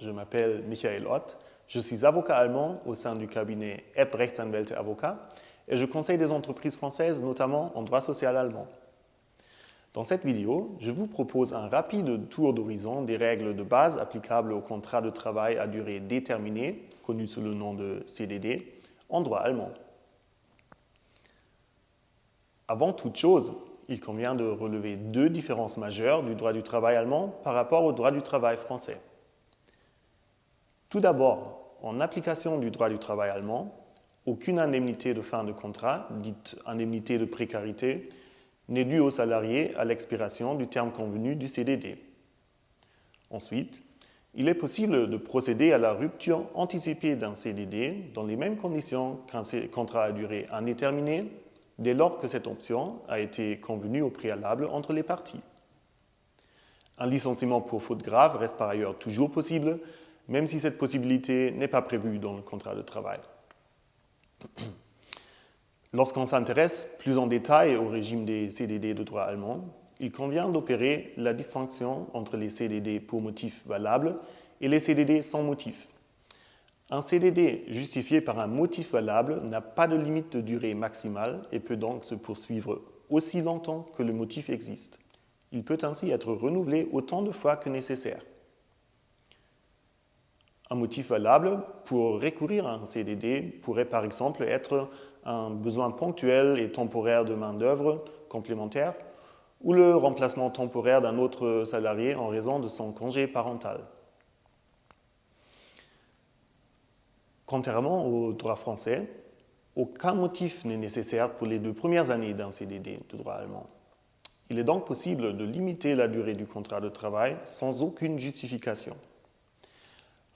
je m'appelle Michael Ott, je suis avocat allemand au sein du cabinet Epp Rechtsanwälte Avocat et je conseille des entreprises françaises, notamment en droit social allemand. Dans cette vidéo, je vous propose un rapide tour d'horizon des règles de base applicables au contrat de travail à durée déterminée, connu sous le nom de CDD, en droit allemand. Avant toute chose, il convient de relever deux différences majeures du droit du travail allemand par rapport au droit du travail français. Tout d'abord, en application du droit du travail allemand, aucune indemnité de fin de contrat, dite indemnité de précarité, n'est due au salarié à l'expiration du terme convenu du CDD. Ensuite, il est possible de procéder à la rupture anticipée d'un CDD dans les mêmes conditions qu'un contrat à durée indéterminée, dès lors que cette option a été convenue au préalable entre les parties. Un licenciement pour faute grave reste par ailleurs toujours possible, même si cette possibilité n'est pas prévue dans le contrat de travail. Lorsqu'on s'intéresse plus en détail au régime des CDD de droit allemand, il convient d'opérer la distinction entre les CDD pour motif valable et les CDD sans motif. Un CDD justifié par un motif valable n'a pas de limite de durée maximale et peut donc se poursuivre aussi longtemps que le motif existe. Il peut ainsi être renouvelé autant de fois que nécessaire. Un motif valable pour recourir à un CDD pourrait par exemple être un besoin ponctuel et temporaire de main-d'œuvre complémentaire ou le remplacement temporaire d'un autre salarié en raison de son congé parental. Contrairement au droit français, aucun motif n'est nécessaire pour les 2 premières années d'un CDD de droit allemand. Il est donc possible de limiter la durée du contrat de travail sans aucune justification.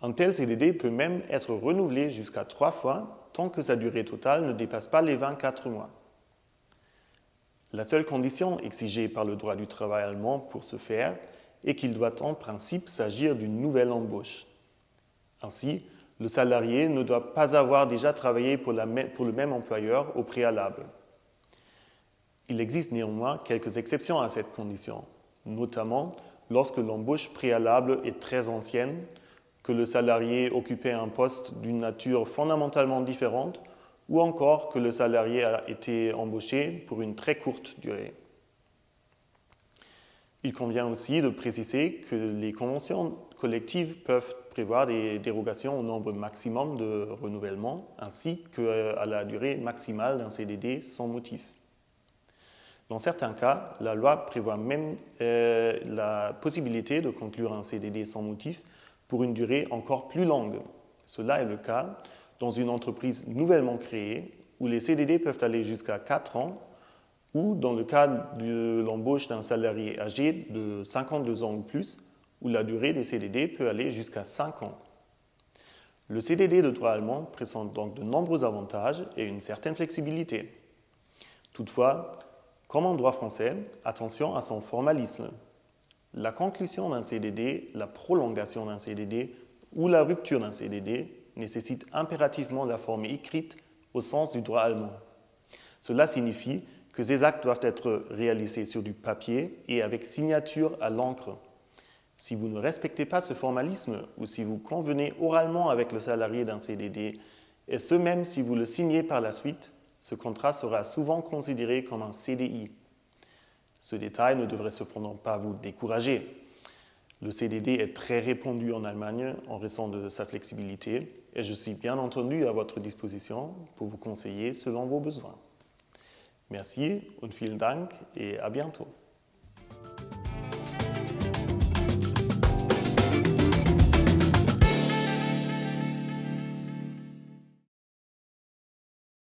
Un tel CDD peut même être renouvelé jusqu'à 3 fois tant que sa durée totale ne dépasse pas les 24 mois. La seule condition exigée par le droit du travail allemand pour ce faire est qu'il doit en principe s'agir d'une nouvelle embauche. Ainsi, le salarié ne doit pas avoir déjà travaillé pour le même employeur au préalable. Il existe néanmoins quelques exceptions à cette condition, notamment lorsque l'embauche préalable est très ancienne, que le salarié occupait un poste d'une nature fondamentalement différente ou encore que le salarié a été embauché pour une très courte durée. Il convient aussi de préciser que les conventions collectives peuvent prévoir des dérogations au nombre maximum de renouvellements ainsi qu'à la durée maximale d'un CDD sans motif. Dans certains cas, la loi prévoit même la possibilité de conclure un CDD sans motif pour une durée encore plus longue. Cela est le cas dans une entreprise nouvellement créée où les CDD peuvent aller jusqu'à 4 ans ou dans le cas de l'embauche d'un salarié âgé de 52 ans ou plus où la durée des CDD peut aller jusqu'à 5 ans. Le CDD de droit allemand présente donc de nombreux avantages et une certaine flexibilité. Toutefois, comme en droit français, attention à son formalisme. La conclusion d'un CDD, la prolongation d'un CDD ou la rupture d'un CDD nécessite impérativement la forme écrite au sens du droit allemand. Cela signifie que ces actes doivent être réalisés sur du papier et avec signature à l'encre. Si vous ne respectez pas ce formalisme ou si vous convenez oralement avec le salarié d'un CDD, et ce même si vous le signez par la suite, ce contrat sera souvent considéré comme un CDI. Ce détail ne devrait cependant pas vous décourager. Le CDD est très répandu en Allemagne en raison de sa flexibilité et je suis bien entendu à votre disposition pour vous conseiller selon vos besoins. Merci und vielen Dank et à bientôt.